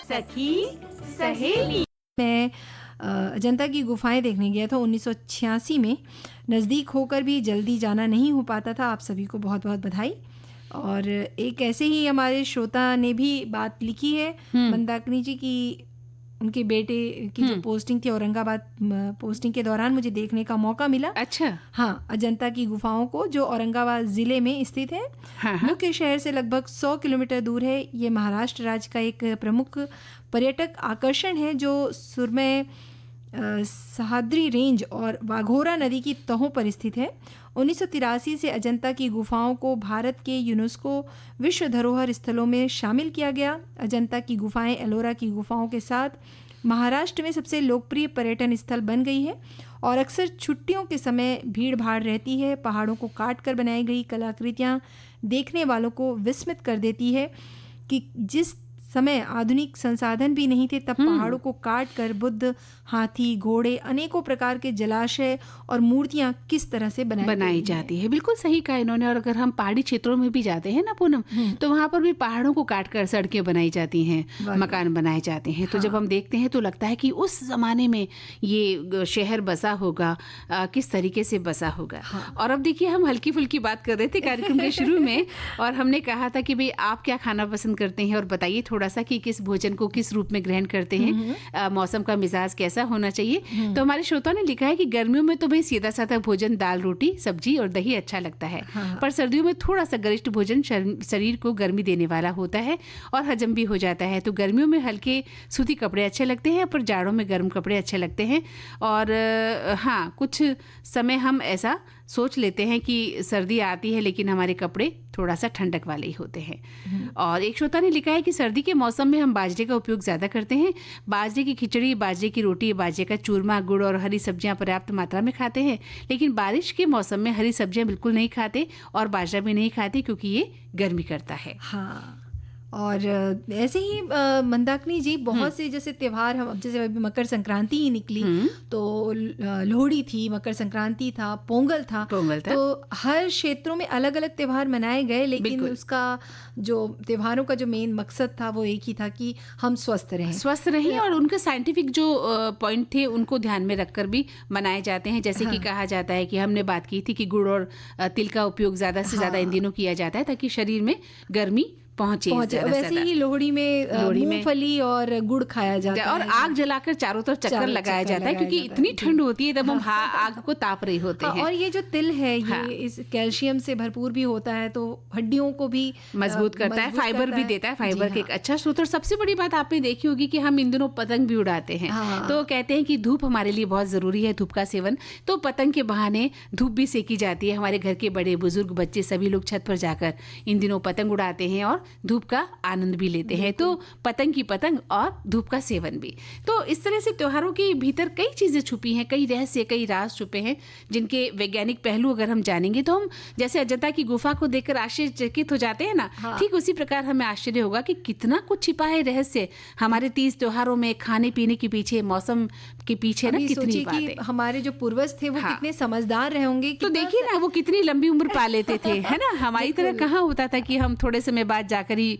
सखी सहेली। मैं अजंता की गुफाएं देखने गया था 1986 में। नज़दीक होकर भी जल्दी जाना नहीं हो पाता था। आप सभी को बहुत बहुत बधाई। और एक ऐसे ही हमारे श्रोता ने भी बात लिखी है मंदाकिनी जी की, उनके बेटे की जो पोस्टिंग थी औरंगाबाद, पोस्टिंग के दौरान मुझे देखने का मौका मिला। अच्छा। हाँ, अजंता की गुफाओं को, जो औरंगाबाद ज़िले में स्थित है। मुख्य शहर से लगभग 100 किलोमीटर दूर है। ये महाराष्ट्र राज्य का एक प्रमुख पर्यटक आकर्षण है, जो सुरमय सह्याद्री रेंज और वाघोरा नदी की तहों पर स्थित है। 1983 से अजंता की गुफाओं को भारत के यूनेस्को विश्व धरोहर स्थलों में शामिल किया गया। अजंता की गुफाएं एलोरा की गुफाओं के साथ महाराष्ट्र में सबसे लोकप्रिय पर्यटन स्थल बन गई है और अक्सर छुट्टियों के समय भीड़ भाड़ रहती है। पहाड़ों को काट कर बनाई गई कलाकृतियाँ देखने वालों को विस्मित कर देती है कि जिस समय आधुनिक संसाधन भी नहीं थे, तब पहाड़ों को काट कर बुद्ध, हाथी, घोड़े, अनेकों प्रकार के जलाशय और मूर्तियां किस तरह से बनाई जाती है। बिल्कुल सही कहा इन्होंने। और अगर हम पहाड़ी क्षेत्रों में भी जाते हैं ना पूनम, तो वहाँ पर भी पहाड़ों को काट कर सड़कें बनाई जाती हैं, मकान बनाए जाते हैं। तो जब हम देखते हैं तो लगता है कि उस जमाने में ये शहर बसा होगा, किस तरीके से बसा होगा। और अब देखिए, हम हल्की फुल्की बात कर रहे थे कार्यक्रम के शुरू में, और हमने कहा था कि भाई आप क्या खाना पसंद करते हैं, और बताइए थोड़ा सा कि किस भोजन को किस रूप में ग्रहण करते हैं, मौसम का मिजाज कैसा होना चाहिए। तो हमारे श्रोता ने लिखा है कि गर्मियों में तो भाई सीधा साधा भोजन, दाल रोटी सब्जी और दही अच्छा लगता है। पर सर्दियों में थोड़ा सा गरिष्ठ भोजन शरीर को गर्मी देने वाला होता है और हजम भी हो जाता है। तो गर्मियों में हल्के सूती कपड़े अच्छे लगते हैं, पर जाड़ों में गर्म कपड़े अच्छे लगते हैं। और हाँ, कुछ समय हम ऐसा सोच लेते हैं कि सर्दी आती है, लेकिन हमारे कपड़े थोड़ा सा ठंडक वाले ही होते हैं। और एक श्रोता ने लिखा है कि सर्दी के मौसम में हम बाजरे का उपयोग ज़्यादा करते हैं। बाजरे की खिचड़ी, बाजरे की रोटी, बाजरे का चूरमा, गुड़ और हरी सब्जियां पर्याप्त मात्रा में खाते हैं। लेकिन बारिश के मौसम में हरी सब्जियां बिल्कुल नहीं खाते और बाजरा भी नहीं खाते, क्योंकि ये गर्मी करता है। हाँ, और ऐसे ही मंदाकिनी जी बहुत से जैसे त्योहार, हम जैसे अभी मकर संक्रांति ही निकली, तो लोहड़ी थी, मकर संक्रांति था, पोंगल था। तो हर क्षेत्रों में अलग अलग त्योहार मनाए गए, लेकिन उसका जो त्योहारों का जो मेन मकसद था वो एक ही था कि हम स्वस्थ रहें। और उनके साइंटिफिक जो पॉइंट थे उनको ध्यान में रखकर भी मनाए जाते हैं। जैसे कि कहा जाता है कि हमने बात की थी कि गुड़ और तिल का उपयोग ज़्यादा से ज़्यादा इन दिनों किया जाता है, ताकि शरीर में गर्मी पहुंचे। वैसे ही लोहड़ी में मूंगफली और गुड़ खाया जाता है और आग जलाकर चारों तरफ चक्कर लगाया जाता है, क्योंकि इतनी ठंड होती है तब हम आग को ताप रहे होते हैं। और ये जो तिल है, ये इस कैल्शियम से भरपूर भी होता है, तो हड्डियों को भी मजबूत करता है, फाइबर भी देता है, फाइबर के एक अच्छा स्रोत। और सबसे बड़ी बात आपने देखी होगी कि हम इन दिनों पतंग भी उड़ाते हैं। तो कहते हैं कि धूप हमारे लिए बहुत जरूरी है, धूप का सेवन। तो पतंग के बहाने धूप भी सेकी जाती है। हमारे घर के बड़े बुजुर्ग, बच्चे सभी लोग छत पर जाकर इन दिनों पतंग उड़ाते हैं और धूप का आनंद भी लेते हैं। तो पतंग की पतंग और धूप का सेवन भी। तो इस तरह से त्योहारों के भीतर कई चीजें छुपी हैं, कई रहस्य, कई राज छुपे हैं, जिनके वैज्ञानिक पहलू अगर हम जानेंगे तो हम जैसे अजंता की गुफा को देखकर आश्चर्यचकित हो जाते हैं ना, ठीक उसी प्रकार हमें आश्चर्य होगा कि कितना कुछ छिपा है रहस्य हमारे 30 त्योहारों में, खाने पीने के पीछे, मौसम के पीछे ना कितनी बातें। हमारे जो पूर्वज थे वो कितने समझदार रहे होंगे। तो देखिए ना, वो कितनी लंबी उम्र पा लेते थे, है ना। हमारी तरह कहाँ होता था कि हम थोड़े समय बाद जाकर ही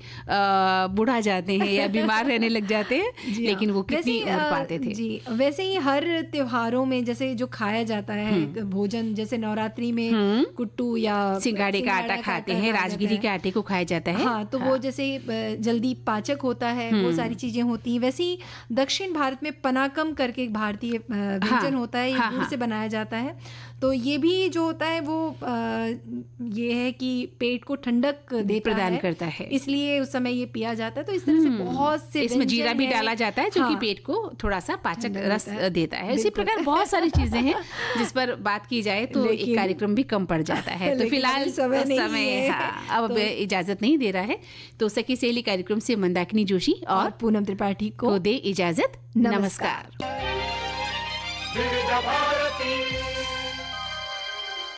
बूढ़ा जाते हैं या बीमार रहने लग जाते हैं, लेकिन वो कितनी उम्र पाते थे। जी, वैसे ही हर त्योहारों में जैसे जो खाया जाता है भोजन, जैसे नवरात्रि में कुट्टू या सिंगाड़े का आटा खाते हैं, राजगिरी के आटे को खाया जाता है। हाँ, तो वो जैसे जल्दी पाचक होता है, वो सारी चीजें होती हैं। वैसे ही दक्षिण भारत में पनाकम करके एक भारतीय व्यंजन होता है, ये गुड़ से बनाया जाता है। तो ये भी जो होता है वो ये है कि पेट को ठंडक प्रदान करता है, इसलिए उस समय ये पिया जाता है। तो इस तरह से बहुत से, इसमें जीरा भी डाला जाता है, जो कि पेट को थोड़ा सा पाचक रस देता है। इसी प्रकार बहुत सारी चीजें हैं जिस पर बात की जाए तो एक कार्यक्रम भी कम पड़ जाता है। तो फिलहाल समय अब इजाजत नहीं दे रहा है, तो सखी सहेली कार्यक्रम से मंदाकिनी जोशी और पूनम त्रिपाठी को दे इजाजत। नमस्कार।